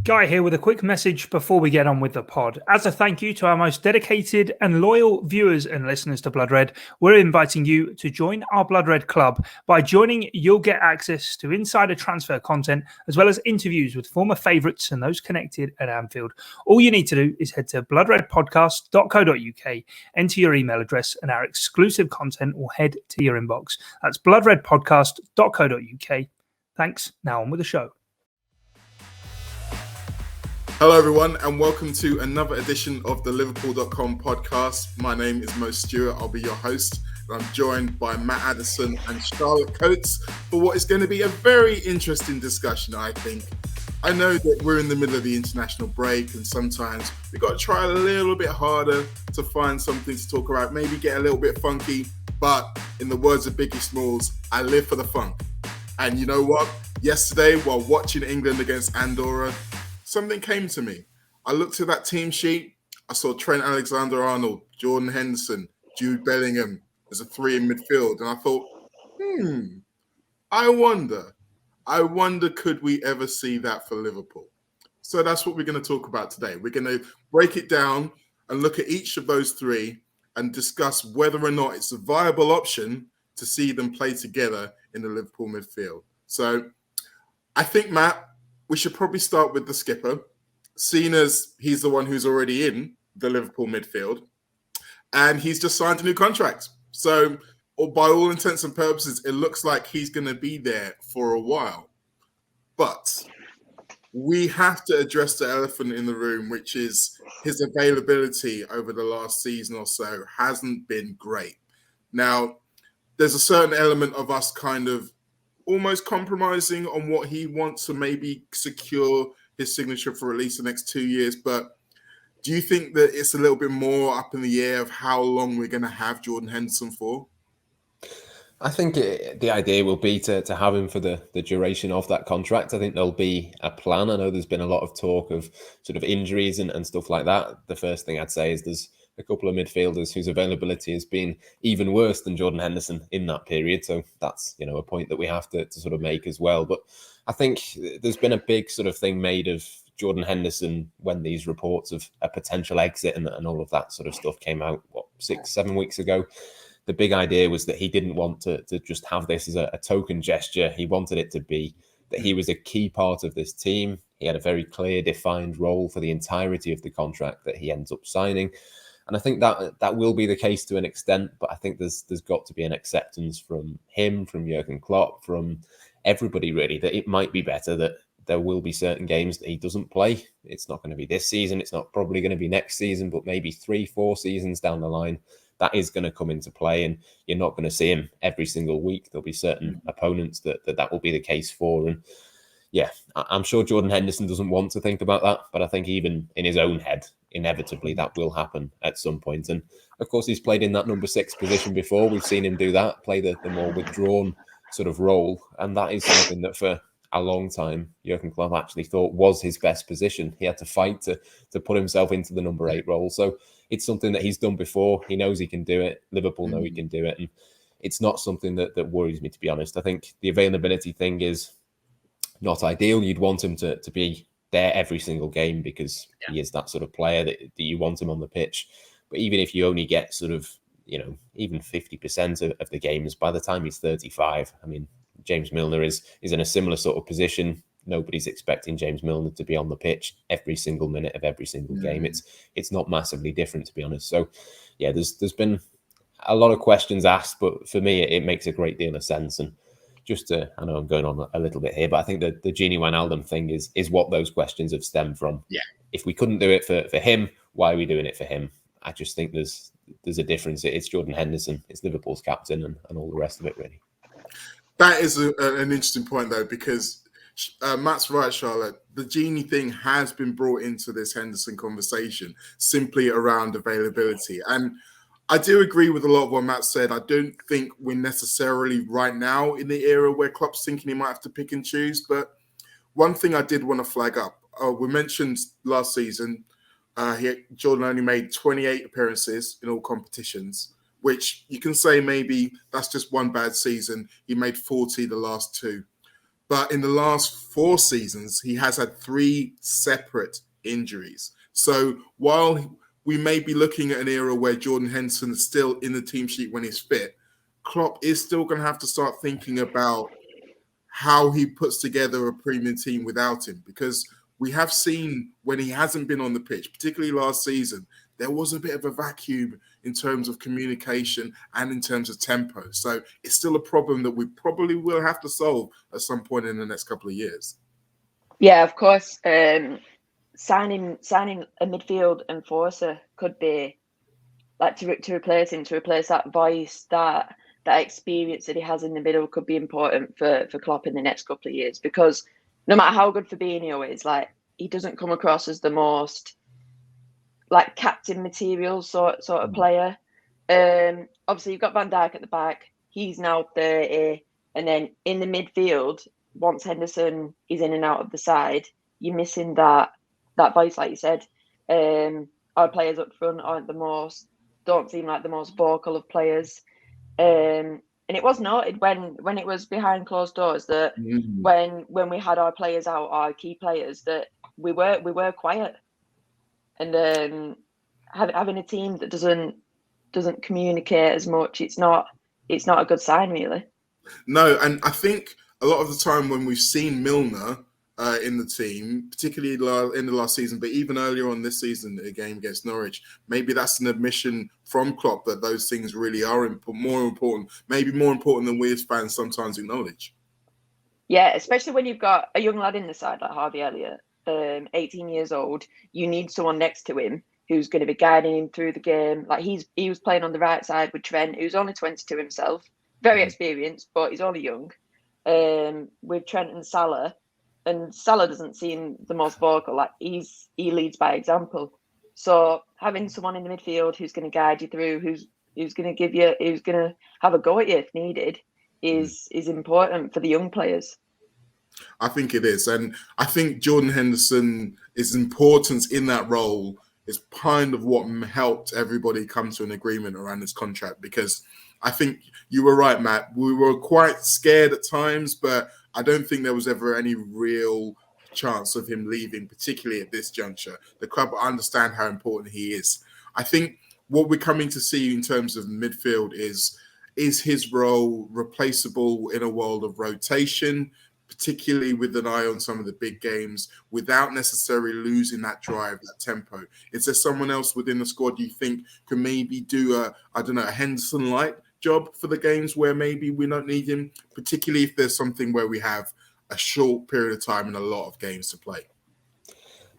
Guy here with a quick message before we get on with the pod. As a thank you to our most dedicated and loyal viewers and listeners to Blood Red, we're inviting you to join our Blood Red Club. By joining, you'll get access to insider transfer content as well as interviews with former favourites and those connected at Anfield. All you need to do is head to bloodredpodcast.co.uk, enter your email address, and our exclusive content will head to your inbox. That's bloodredpodcast.co.uk. Thanks. Now on with the show. Hello everyone and welcome to another edition of the Liverpool.com podcast. My name is Stewart, I'll be your host and I'm joined by Matt Addison and Charlotte Coates for what is going to be a very interesting discussion, I think. I know that we're in the middle of the international break and sometimes we've got to try a little bit harder to find something to talk about, maybe get a little bit funky, but in the words of Biggie Smalls, I live for the funk. And you know what? Yesterday, while watching England against Andorra, something came to me. I looked at that team sheet. I saw Trent Alexander-Arnold, Jordan Henderson, Jude, Bellingham as a three in midfield. And I thought, I wonder could we ever see that for Liverpool? So that's what we're going to talk about today. We're going to break it down and look at each of those three and discuss whether or not it's a viable option to see them play together in the Liverpool midfield. So I think, Matt, we should probably start with the skipper, seeing as he's the one who's already in the Liverpool midfield, and he's just signed a new contract. So, by all intents and purposes, it looks like he's going to be there for a while. But we have to address the elephant in the room, which is his availability over the last season or so hasn't been great. Now, there's a certain element of us kind of almost compromising on what he wants to maybe secure his signature for at least the next 2 years. But do you think that it's a little bit more up in the air of how long we're going to have Jordan Henderson for? I think the idea will be to have him for the duration of that contract. I think there'll be a plan. I know there's been a lot of talk of sort of injuries and stuff like that. The first thing I'd say is there's a couple of midfielders whose availability has been even worse than Jordan Henderson in that period. So that's, a point that we have to sort of make as well. But I think there's been a big sort of thing made of Jordan Henderson when these reports of a potential exit and all of that sort of stuff came out, 6-7 weeks ago. The big idea was that he didn't want to just have this as a token gesture. He wanted it to be that he was a key part of this team. He had a very clear, defined role for the entirety of the contract that he ends up signing. And I think that will be the case to an extent, but I think there's got to be an acceptance from him, from Jurgen Klopp, from everybody really, that it might be better that there will be certain games that he doesn't play. It's not going to be this season. It's not probably going to be next season, but maybe 3-4 seasons down the line, that is going to come into play and you're not going to see him every single week. There'll be certain opponents that will be the case for. And yeah, I'm sure Jordan Henderson doesn't want to think about that, but I think even in his own head, inevitably that will happen at some point. And of course, he's played in that number 6 position before. We've seen him do that, play the more withdrawn sort of role. And that is something that for a long time, Jurgen Klopp actually thought was his best position. He had to fight to put himself into the number 8 role. So it's something that he's done before. He knows he can do it. Liverpool know he can do it. And it's not something that worries me, to be honest. I think the availability thing is not ideal. You'd want him to be there every single game because he is that sort of player that you want him on the pitch. But even if you only get sort of, even 50% of the games by the time he's 35, I mean, James Milner is in a similar sort of position. Nobody's expecting James Milner to be on the pitch every single minute of every single game. It's not massively different, to be honest. So, yeah, there's been a lot of questions asked, but for me, it makes a great deal of sense. And just to, I know I'm going on a little bit here, but I think that the Gini Wijnaldum thing is what those questions have stemmed from. Yeah. If we couldn't do it for him, why are we doing it for him? I just think there's a difference. It's Jordan Henderson, it's Liverpool's captain and all the rest of it, really. That is an interesting point, though, because Matt's right, Charlotte. The Gini thing has been brought into this Henderson conversation simply around availability. And I do agree with a lot of what Matt said. I don't think we're necessarily right now in the era where Klopp's thinking he might have to pick and choose. But one thing I did want to flag up, we mentioned last season, Jordan only made 28 appearances in all competitions, which you can say maybe that's just one bad season. He made 40 the last 2. But in the last 4 seasons, he has had 3 separate injuries. So while we may be looking at an era where Jordan Henderson is still in the team sheet when he's fit, Klopp is still going to have to start thinking about how he puts together a premium team without him, because we have seen when he hasn't been on the pitch, particularly last season, there was a bit of a vacuum in terms of communication and in terms of tempo. So it's still a problem that we probably will have to solve at some point in the next couple of years. Yeah, of course. Signing a midfield enforcer could be like to replace him, to replace that voice, that experience that he has in the middle could be important for Klopp in the next couple of years, because no matter how good Fabinho is, like, he doesn't come across as the most like captain material sort of player. Obviously you've got Van Dijk at the back, he's now 30, and then in the midfield, once Henderson is in and out of the side, you're missing that voice, like you said. Our players up front don't seem like the most vocal of players. And it was noted when it was behind closed doors that when we had our players out, our key players, that we were quiet. And having a team that doesn't communicate as much, it's not a good sign, really. No, and I think a lot of the time when we've seen Milner in the team, particularly in the last season, but even earlier on this season, a game against Norwich, maybe that's an admission from Klopp that those things really are more important than we as fans sometimes acknowledge. Yeah, especially when you've got a young lad in the side like Harvey Elliott, 18 years old. You need someone next to him who's going to be guiding him through the game. Like he was playing on the right side with Trent, who's only 22 himself, very experienced, but he's only young. With Trent and Salah doesn't seem the most vocal. Like he leads by example. So having someone in the midfield who's going to guide you through, who's going to have a go at you if needed, is important for the young players. I think it is. And I think Jordan Henderson's importance in that role is kind of what helped everybody come to an agreement around this contract, because I think you were right, Matt. We were quite scared at times, but I don't think there was ever any real chance of him leaving, particularly at this juncture. The club understand how important he is. I think what we're coming to see in terms of midfield is his role replaceable in a world of rotation, particularly with an eye on some of the big games, without necessarily losing that drive, that tempo? Is there someone else within the squad you think can maybe do a Henderson-like job for the games where maybe we don't need him, particularly if there's something where we have a short period of time and a lot of games to play?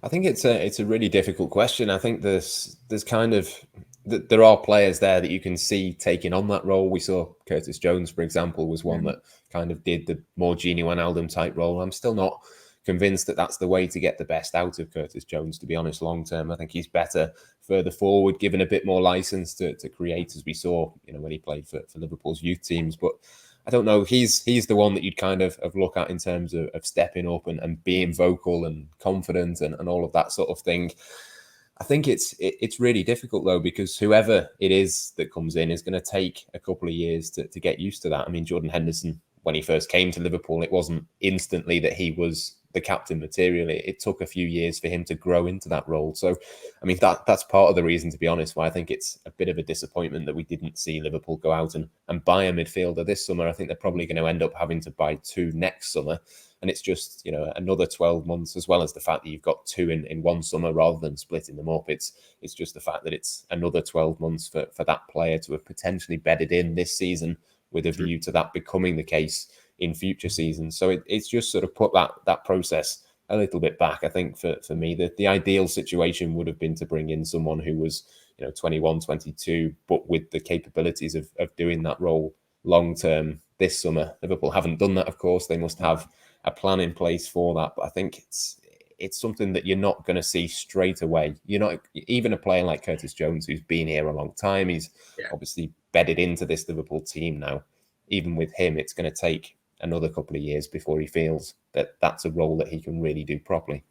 I think it's a really difficult question. I think there's kind of there are players there that you can see taking on that role. We saw Curtis Jones, for example, was one that kind of did the more Gini Wijnaldum type role. I'm still not convinced that that's the way to get the best out of Curtis Jones, to be honest, long term. I think he's better further forward, given a bit more license to create, as we saw, when he played for Liverpool's youth teams. But I don't know, he's the one that you'd kind of look at in terms of stepping up and being vocal and confident and all of that sort of thing. I think it's really difficult, though, because whoever it is that comes in is going to take a couple of years to get used to that. I mean, Jordan Henderson, when he first came to Liverpool, it wasn't instantly that he was the captain materially. It took a few years for him to grow into that role. So, I mean, that's part of the reason, to be honest, why I think it's a bit of a disappointment that we didn't see Liverpool go out and buy a midfielder this summer. I think they're probably going to end up having to buy 2 next summer. And it's just, another 12 months, as well as the fact that you've got 2 in one summer rather than splitting them up. It's just the fact that it's another 12 months for that player to have potentially bedded in this season, with a view to that becoming the case in future seasons. So it's just sort of put that process a little bit back. I think for me, the ideal situation would have been to bring in someone who was 21, 22, but with the capabilities of doing that role long term this summer. Liverpool haven't done that, of course. They must have a plan in place for that. But I think it's something that you're not going to see straight away. You're not, even a player like Curtis Jones, who's been here a long time, he's obviously bedded into this Liverpool team now. Even with him, it's going to take another couple of years before he feels that that's a role that he can really do properly.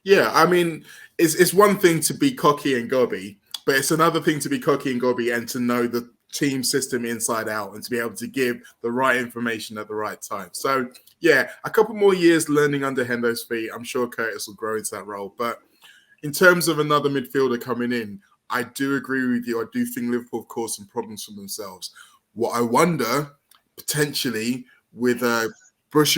Yeah, I mean, it's one thing to be cocky and gobby, but it's another thing to be cocky and gobby and to know the team system inside out and to be able to give the right information at the right time. So yeah, a couple more years learning under Hendo's feet. I'm sure Curtis will grow into that role. But in terms of another midfielder coming in, I do agree with you. I do think Liverpool have caused some problems for themselves. What I wonder, potentially, with Borussia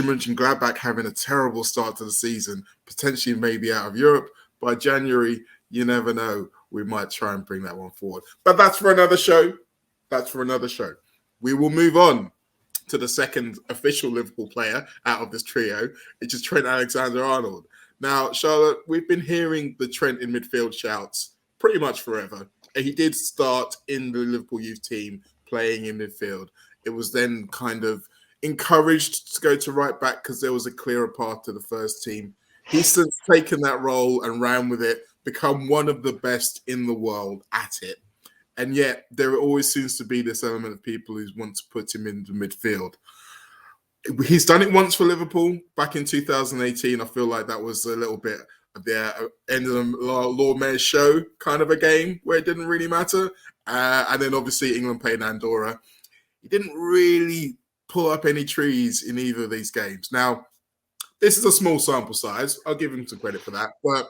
Mönchengladbach having a terrible start to the season, potentially maybe out of Europe by January, you never know. We might try and bring that one forward. But that's for another show. We will move on to the second official Liverpool player out of this trio, which is Trent Alexander-Arnold. Now, Charlotte, we've been hearing the Trent in midfield shouts pretty much forever. He did start in the Liverpool youth team playing in midfield. It was then kind of encouraged to go to right back because there was a clearer path to the first team. He's since taken that role and ran with it, become one of the best in the world at it. And yet there always seems to be this element of people who want to put him into midfield. He's done it once for Liverpool back in 2018. I feel like that was a little bit of the end of the Lord Mayor's show kind of a game where it didn't really matter. And then obviously England played Andorra. He didn't really pull up any trees in either of these games. Now, this is a small sample size. I'll give him some credit for that. But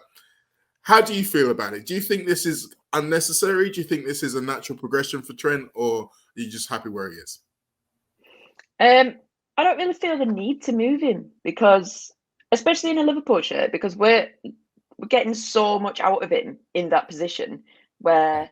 how do you feel about it? Do you think this is unnecessary? Do you think this is a natural progression for Trent, or are you just happy where he is? I don't really feel the need to move him because, especially in a Liverpool shirt, because we're getting so much out of him in that position where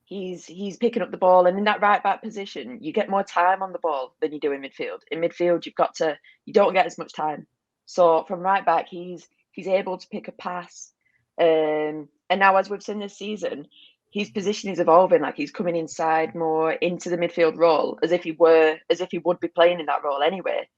he's picking up the ball, and in that right back position, you get more time on the ball than you do in midfield. In midfield, you don't get as much time. So from right back, he's able to pick a pass. And now, as we've seen this season, his position is evolving. Like, he's coming inside more into the midfield role, as if he would be playing in that role anyway.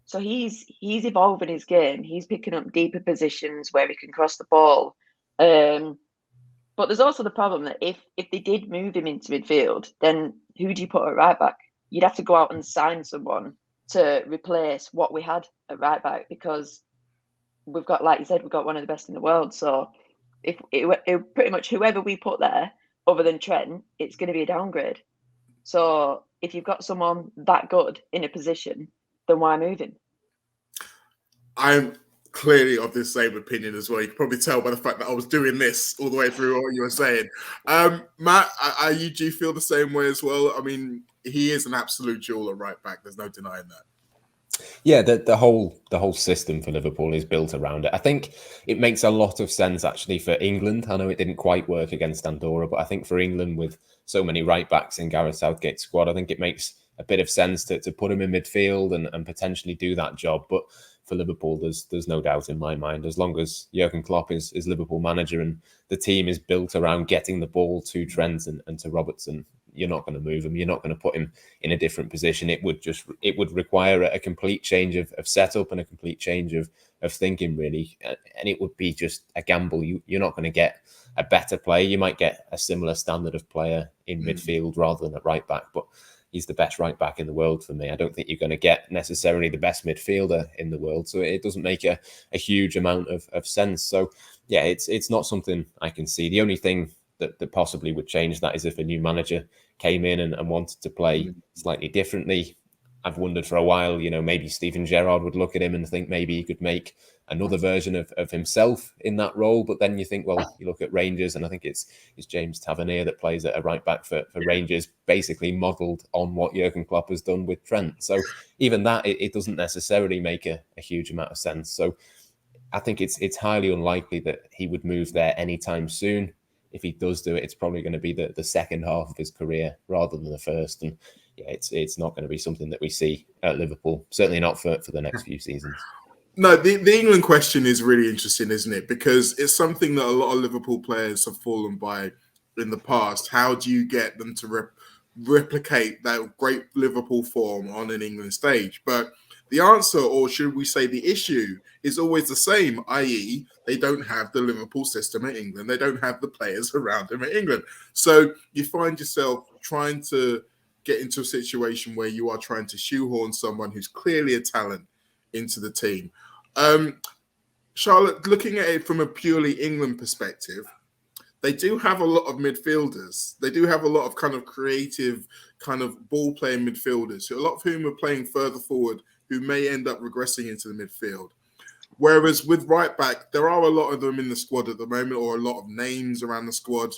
So he's evolving his game. He's picking up deeper positions where he can cross the ball. But there's also the problem that if they did move him into midfield, then who do you put at right back? You'd have to go out and sign someone to replace what we had at right back, because we've got, like you said, we've got one of the best in the world. So if it pretty much whoever we put there, other than Trent, it's going to be a downgrade. So if you've got someone that good in a position, then why move him? I'm clearly of the same opinion as well. You can probably tell by the fact that I was doing this all the way through what you were saying. Matt, do you feel the same way as well? I mean, he is an absolute jewel at right back. There's no denying that. Yeah, the whole system for Liverpool is built around it. I think it makes a lot of sense actually for England. I know it didn't quite work against Andorra, but I think for England, with so many right backs in Gareth Southgate's squad, I think it makes a bit of sense to put him in midfield and potentially do that job. But for Liverpool, there's no doubt in my mind, as long as Jurgen Klopp is Liverpool manager and the team is built around getting the ball to Trent and to Robertson, you're not going to move him. You're not going to put him in a different position. It would require a complete change of setup and a complete change of thinking, really. And it would be just a gamble. You're not going to get a better player. You might get a similar standard of player in midfield rather than at right back, but he's the best right back in the world for me. I don't think you're going to get necessarily the best midfielder in the world. So it doesn't make a huge amount of sense. So yeah, it's not something I can see. The only thing that possibly would change that is if a new manager came in and wanted to play slightly differently. I've wondered for a while, maybe Steven Gerrard would look at him and think maybe he could make another version of himself in that role. But then you think, well, you look at Rangers, and I think it's James Tavernier that plays at a right back for Rangers, basically modelled on what Jurgen Klopp has done with Trent. So even that, it doesn't necessarily make a huge amount of sense. So I think it's highly unlikely that he would move there anytime soon. If he does do it, it's probably going to be the second half of his career rather than the first. And yeah, it's not going to be something that we see at Liverpool, certainly not for the next few seasons. No, the England question is really interesting, isn't it? Because it's something that a lot of Liverpool players have fallen by in the past. How do you get them to replicate that great Liverpool form on an England stage? But the answer, or should we say the issue, is always the same, i.e. they don't have the Liverpool system at England. They don't have the players around them at England. So you find yourself trying to get into a situation where you are trying to shoehorn someone who's clearly a talent into the team. Charlotte, looking at it from a purely England perspective, they do have a lot of midfielders. They do have a lot of kind of creative, kind of ball-playing midfielders, a lot of whom are playing further forward who may end up regressing into the midfield. Whereas with right back, there are a lot of them in the squad at the moment, or a lot of names around the squad.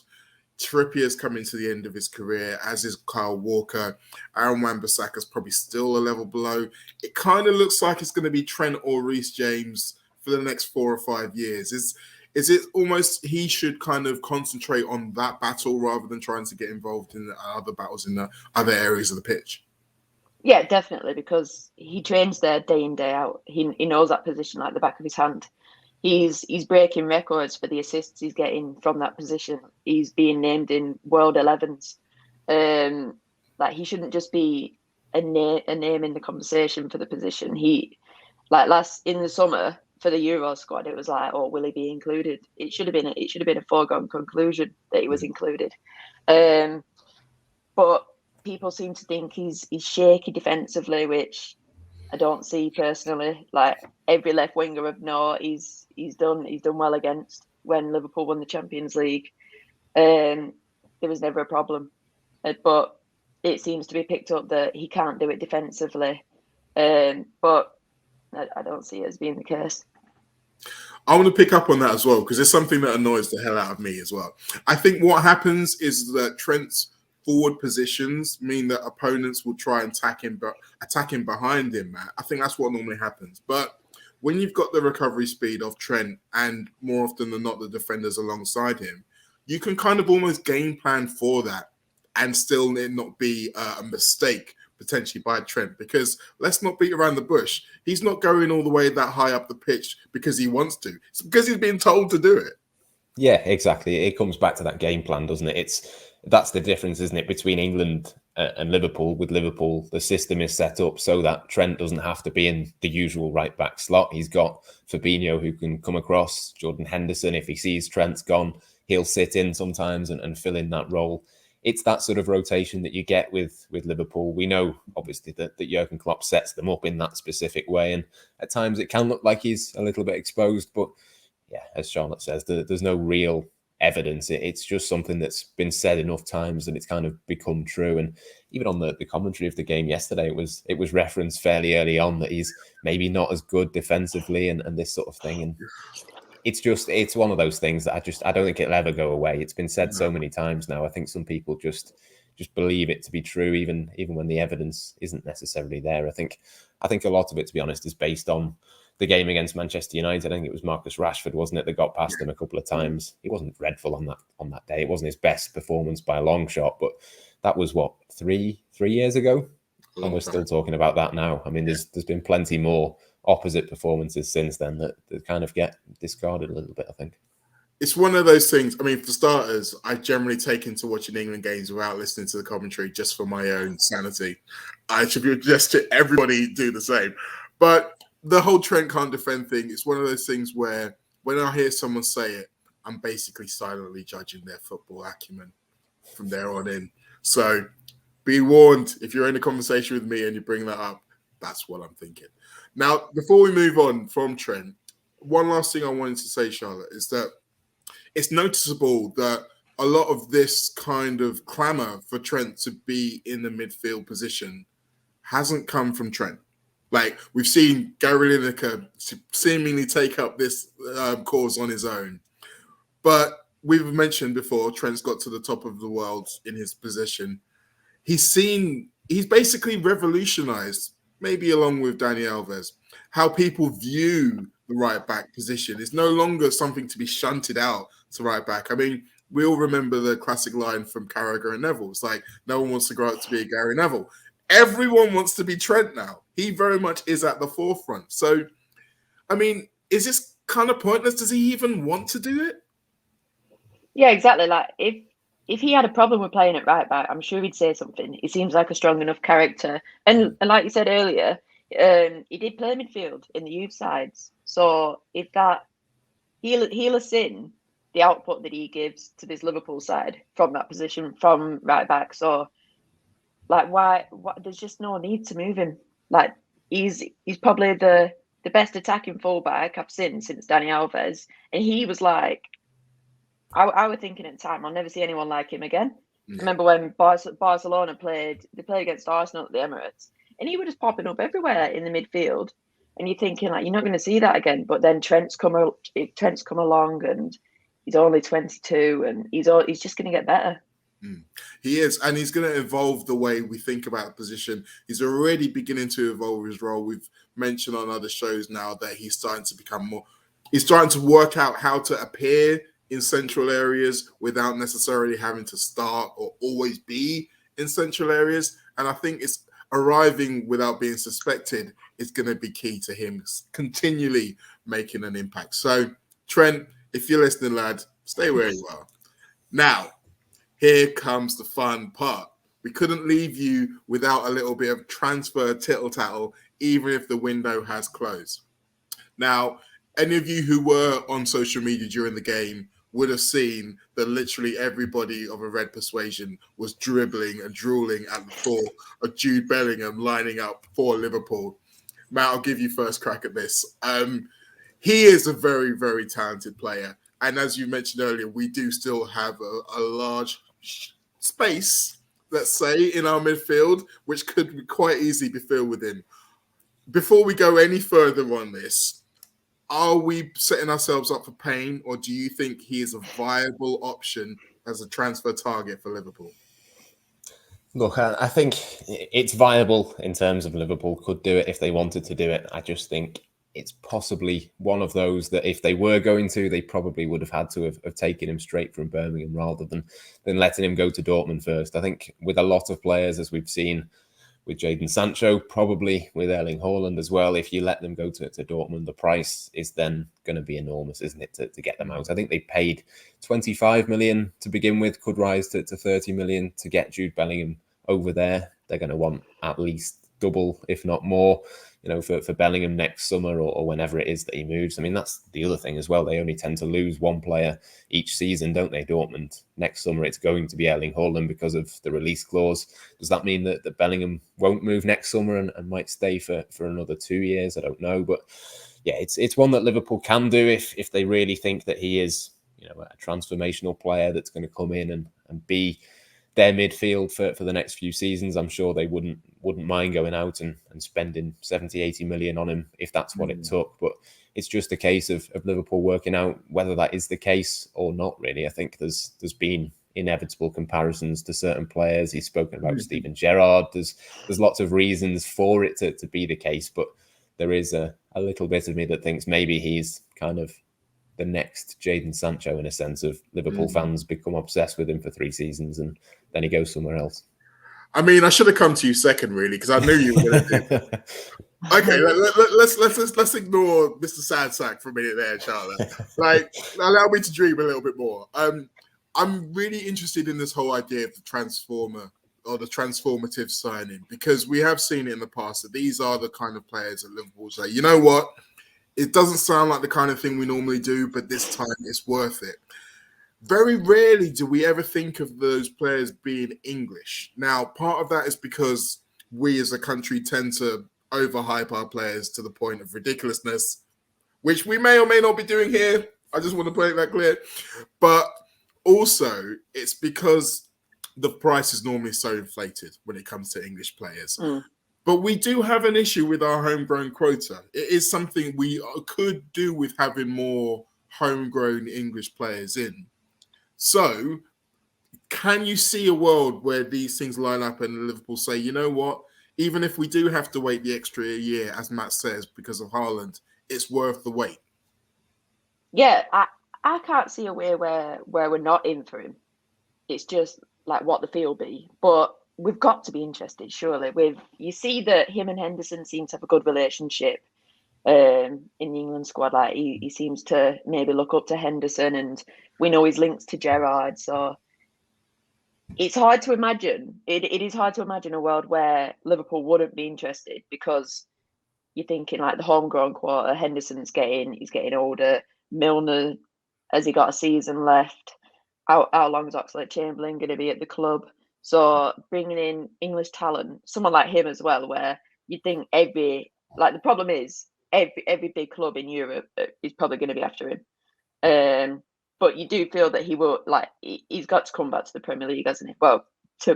Trippier's coming to the end of his career, as is Kyle Walker. Aaron Wan-Bissaka's probably still a level below. It kind of looks like it's going to be Trent or Reece James for the next 4 or 5 years. Is it almost he should kind of concentrate on that battle rather than trying to get involved in other battles in the other areas of the pitch? Yeah, definitely, because he trains there day in, day out. He knows that position like the back of his hand. He's breaking records for the assists he's getting from that position. He's being named in World 11s. Like, he shouldn't just be a name in the conversation for the position. He, like, in the summer for the Euro squad, it was like, oh, will he be included? It should have been a foregone conclusion that he was included. But people seem to think he's shaky defensively, which I don't see personally. Like, every left winger of note, he's done well against. When Liverpool won the Champions League, there was never a problem. But it seems to be picked up that he can't do it defensively. But I don't see it as being the case. I want to pick up on that as well, because it's something that annoys the hell out of me as well. I think what happens is that Trent's forward positions mean that opponents will try and attack him behind him, Matt. I think that's what normally happens. But when you've got the recovery speed of Trent and more often than not the defenders alongside him, you can kind of almost game plan for that and still it not be a mistake potentially by Trent, because let's not beat around the bush. He's not going all the way that high up the pitch because he wants to. It's because he's being told to do it. Yeah, exactly. It comes back to that game plan, doesn't it? That's the difference, isn't it, between England and Liverpool. With Liverpool, the system is set up so that Trent doesn't have to be in the usual right back slot. He's got Fabinho who can come across, Jordan Henderson. If he sees Trent's gone, he'll sit in sometimes and fill in that role. It's that sort of rotation that you get with Liverpool. We know, obviously, that Jurgen Klopp sets them up in that specific way. And at times it can look like he's a little bit exposed. But yeah, as Charlotte says, there's no real evidence. It's just something that's been said enough times that it's kind of become true. And even on the commentary of the game yesterday, it was referenced fairly early on that he's maybe not as good defensively and this sort of thing. And it's one of those things that I don't think it'll ever go away. It's been said so many times now. I think some people just believe it to be true, even when the evidence isn't necessarily there. I think a lot of it, to be honest, is based on the game against Manchester United. I think it was Marcus Rashford, wasn't it, that got past him a couple of times. He wasn't dreadful on that day. It wasn't his best performance by a long shot, but that was what, three years ago, and we're still talking about that now. I mean, there's been plenty more opposite performances since then that kind of get discarded a little bit, I think. It's one of those things. I mean, for starters, I generally take into watching England games without listening to the commentary just for my own sanity. I should suggest to everybody do the same. But the whole Trent can't defend thing, it's one of those things where when I hear someone say it, I'm basically silently judging their football acumen from there on in. So be warned, if you're in a conversation with me and you bring that up, that's what I'm thinking. Now, before we move on from Trent, one last thing I wanted to say, Charlotte, is that it's noticeable that a lot of this kind of clamour for Trent to be in the midfield position hasn't come from Trent. Like, we've seen Gary Lineker seemingly take up this cause on his own. But we've mentioned before, Trent's got to the top of the world in his position. He's basically revolutionised, maybe along with Dani Alves, how people view the right back position. It's no longer something to be shunted out to right back. I mean, we all remember the classic line from Carragher and Neville. It's like, no one wants to grow up to be a Gary Neville. Everyone wants to be Trent now. He very much is at the forefront. So, I mean, is this kind of pointless? Does he even want to do it? Yeah, exactly. Like, if he had a problem with playing at right back, I'm sure he'd say something. He seems like a strong enough character. And like you said earlier, he did play midfield in the youth sides. So if that, he'll have seen the output that he gives to this Liverpool side from that position, from right back. So, like, why there's just no need to move him. Like, he's probably the best attacking fullback I've seen since Dani Alves. And he was like, I was thinking at the time, I'll never see anyone like him again. Yeah. I remember when Barcelona played against Arsenal at the Emirates. and he was just popping up everywhere in the midfield. And you're thinking like you're not going to see that again. But then Trent's come along, and he's only 22, and he's just going to get better. He is, and he's going to evolve the way we think about the position. He's already beginning to evolve his role. We've mentioned on other shows now that he's starting to become more. He's starting to work out how to appear in central areas without necessarily having to start or always be in central areas. And I think it's arriving without being suspected is going to be key to him continually making an impact. So, Trent, if you're listening, lad, stay where you are. Now, here comes the fun part. We couldn't leave you without a little bit of transfer tittle-tattle, even if the window has closed. Now, any of you who were on social media during the game would have seen that literally everybody of a red persuasion was dribbling and drooling at the thought of Jude Bellingham lining up for Liverpool. Matt, I'll give you first crack at this. He is a very, very talented player. And as you mentioned earlier, we do still have a large space, let's say, in our midfield, which could quite easily be filled with him. Before we go any further on this, are we setting ourselves up for pain, or do you think he is a viable option as a transfer target for Liverpool? Look, I think it's viable in terms of Liverpool could do it if they wanted to do it. I just think it's possibly one of those that if they were going to, they probably would have had to have taken him straight from Birmingham rather than letting him go to Dortmund first. I think with a lot of players, as we've seen with Jadon Sancho, probably with Erling Haaland as well, if you let them go to Dortmund, the price is then going to be enormous, isn't it, to get them out? I think they paid 25 million to begin with, could rise to 30 million to get Jude Bellingham over there. They're going to want at least double, if not more, for Bellingham next summer or whenever it is that he moves. I mean, that's the other thing as well. They only tend to lose one player each season, don't they, Dortmund? Next summer, it's going to be Erling Haaland because of the release clause. Does that mean that Bellingham won't move next summer and might stay for another 2 years? I don't know. But yeah, it's one that Liverpool can do if they really think that he is, a transformational player that's going to come in and be their midfield for the next few seasons. I'm sure they wouldn't mind going out and spending 70, 80 million on him if that's what it took. But it's just a case of Liverpool working out whether that is the case or not, really. I think there's been inevitable comparisons to certain players. He's spoken about Steven Gerrard. There's lots of reasons for it to be the case, but there is a little bit of me that thinks maybe he's kind of the next Jadon Sancho in a sense of Liverpool fans become obsessed with him for 3 seasons and then he goes somewhere else. I mean, I should have come to you second, really, because I knew you were going to do it. Okay, let's ignore Mr. Sad Sack for a minute there, Charlotte. Allow me to dream a little bit more. I'm really interested in this whole idea of the transformer or the transformative signing, because we have seen it in the past that these are the kind of players that Liverpool say, you know what? It doesn't sound like the kind of thing we normally do, but this time it's worth it. Very rarely do we ever think of those players being English. Now, part of that is because we as a country tend to overhype our players to the point of ridiculousness, which we may or may not be doing here. I just want to make that clear. But also, it's because the price is normally so inflated when it comes to English players. But we do have an issue with our homegrown quota. It is something we could do with having more homegrown English players in. So, can you see a world where these things line up and Liverpool say, you know what, even if we do have to wait the extra year, as Matt says, because of Haaland, it's worth the wait? Yeah, I can't see a way where we're not in for him. It's just like what the feel be. But we've got to be interested, surely. You see that him and Henderson seem to have a good relationship in the England squad. Like he seems to maybe look up to Henderson, and we know his links to Gerrard. So it's hard to imagine. It is hard to imagine a world where Liverpool wouldn't be interested, because you're thinking like the homegrown quota. Henderson's he's getting older. Milner, has he got a season left? How long is Oxlade-Chamberlain going to be at the club? So bringing in English talent, someone like him as well, where you think the problem is every big club in Europe is probably going to be after him. But you do feel that he will, he's got to come back to the Premier League, hasn't he? Well,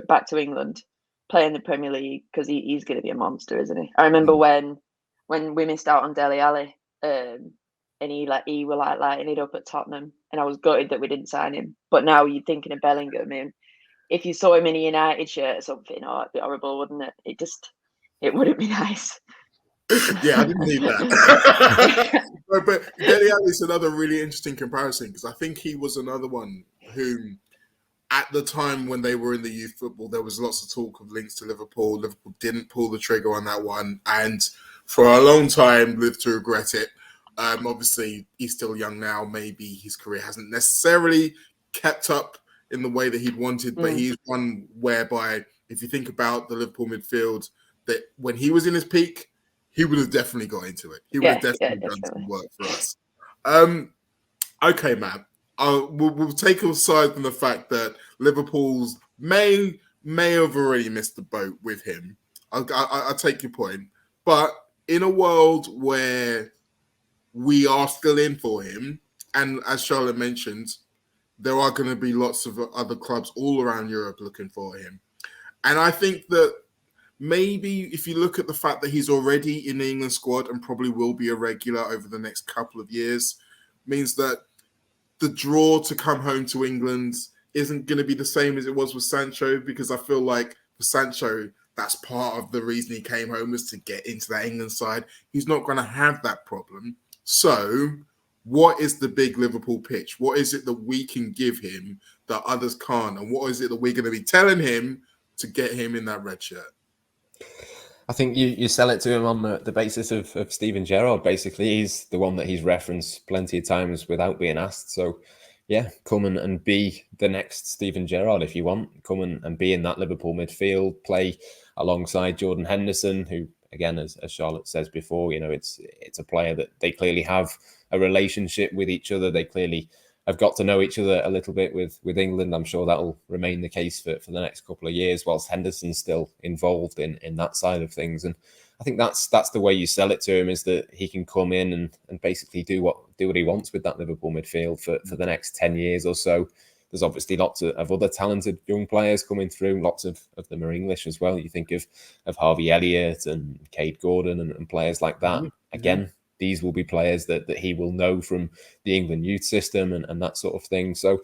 back to England. play in the Premier League because he's going to be a monster, isn't he? I remember when we missed out on Dele Alli, and he were like lighting it up at Tottenham, and I was gutted that we didn't sign him. But now you're thinking of Bellingham, and if you saw him in a United shirt or something, it'd be horrible, wouldn't it? It wouldn't be nice. Yeah, I didn't need that. but Dele Alli is another really interesting comparison because I think he was another one whom, at the time when they were in the youth football, there was lots of talk of links to Liverpool. Liverpool didn't pull the trigger on that one, and for a long time lived to regret it. Obviously, he's still young now. Maybe his career hasn't necessarily kept up in the way that he'd wanted, but he's one whereby, if you think about the Liverpool midfield, that when he was in his peak, he would have definitely got into it. He would have definitely done some work for us. Okay, Matt. We'll take aside from the fact that Liverpool's may have already missed the boat with him. I'll take your point. But in a world where we are still in for him, and as Charlotte mentioned, there are going to be lots of other clubs all around Europe looking for him. And I think that maybe if you look at the fact that he's already in the England squad and probably will be a regular over the next couple of years, means that the draw to come home to England isn't going to be the same as it was with Sancho, because I feel like for Sancho, that's part of the reason he came home, was to get into that England side. He's not going to have that problem. So what is the big Liverpool pitch? What is it that we can give him that others can't? And what is it that we're going to be telling him to get him in that red shirt? I think you sell it to him on the basis of Steven Gerrard. Basically, he's the one that he's referenced plenty of times without being asked. So, yeah, come and be the next Steven Gerrard if you want. Come and be in that Liverpool midfield, play alongside Jordan Henderson, who, again, as Charlotte says before, it's a player that they clearly have a relationship with each other. They clearly have got to know each other a little bit with England. I'm sure that'll remain the case for the next couple of years, whilst Henderson's still involved in that side of things. And I think that's the way you sell it to him, is that he can come in and basically do what he wants with that Liverpool midfield for the next 10 years or so. There's obviously lots of other talented young players coming through. Lots of them are English as well. You think of Harvey Elliott and Cade Gordon and players like that. Again, these will be players that he will know from the England youth system and that sort of thing. So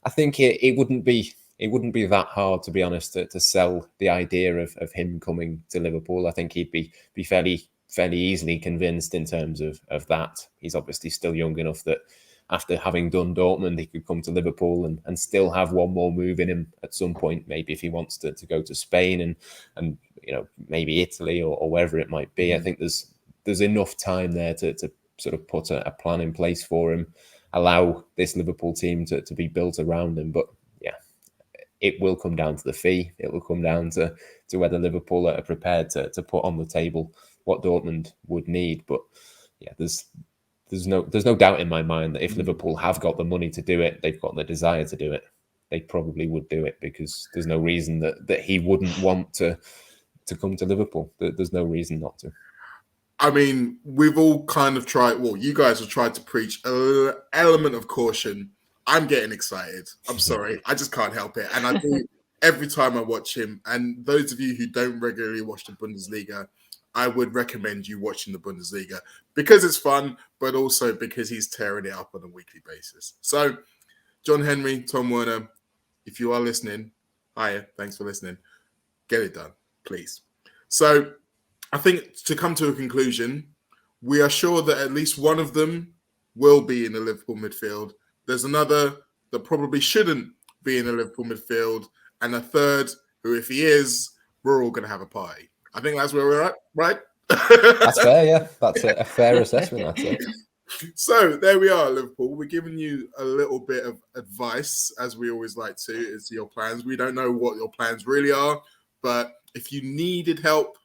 I think it wouldn't be that hard, to be honest, to sell the idea of him coming to Liverpool. I think he'd be fairly easily convinced in terms of that. He's obviously still young enough that after having done Dortmund, he could come to Liverpool and still have one more move in him at some point, maybe if he wants to go to Spain and maybe Italy or wherever it might be. I think there's enough time there to sort of put a plan in place for him, allow this Liverpool team to be built around him. But yeah, it will come down to the fee. It will come down to whether Liverpool are prepared to put on the table what Dortmund would need. But yeah, there's no doubt in my mind that if Liverpool have got the money to do it, they've got the desire to do it, they probably would do it, because there's no reason that he wouldn't want to come to Liverpool. There's no reason not to. I mean, we've all kind of tried, well, you guys have tried to preach an element of caution. I'm getting excited. I'm sorry. I just can't help it. And I do every time I watch him. And those of you who don't regularly watch the Bundesliga, I would recommend you watching the Bundesliga, because it's fun, but also because he's tearing it up on a weekly basis. So, John Henry, Tom Werner, if you are listening, hiya, thanks for listening. Get it done, please. So, I think to come to a conclusion, we are sure that at least one of them will be in the Liverpool midfield. There's another that probably shouldn't be in the Liverpool midfield, and a third who, if he is, we're all going to have a party. I think that's where we're at, right? That's fair, yeah. That's a fair assessment, I'd say. So there we are, Liverpool. We're giving you a little bit of advice, as we always like to, as to your plans. We don't know what your plans really are, but if you needed help,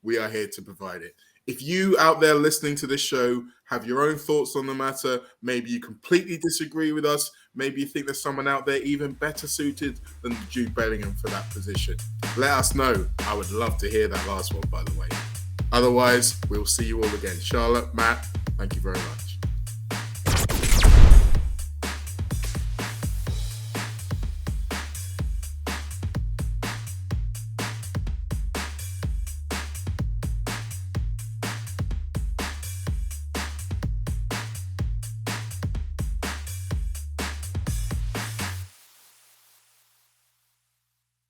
we are here to provide it. If you out there listening to this show have your own thoughts on the matter, maybe you completely disagree with us, maybe you think there's someone out there even better suited than Jude Bellingham for that position, let us know. I would love to hear that last one, by the way. Otherwise, we'll see you all again. Charlotte, Matt, thank you very much.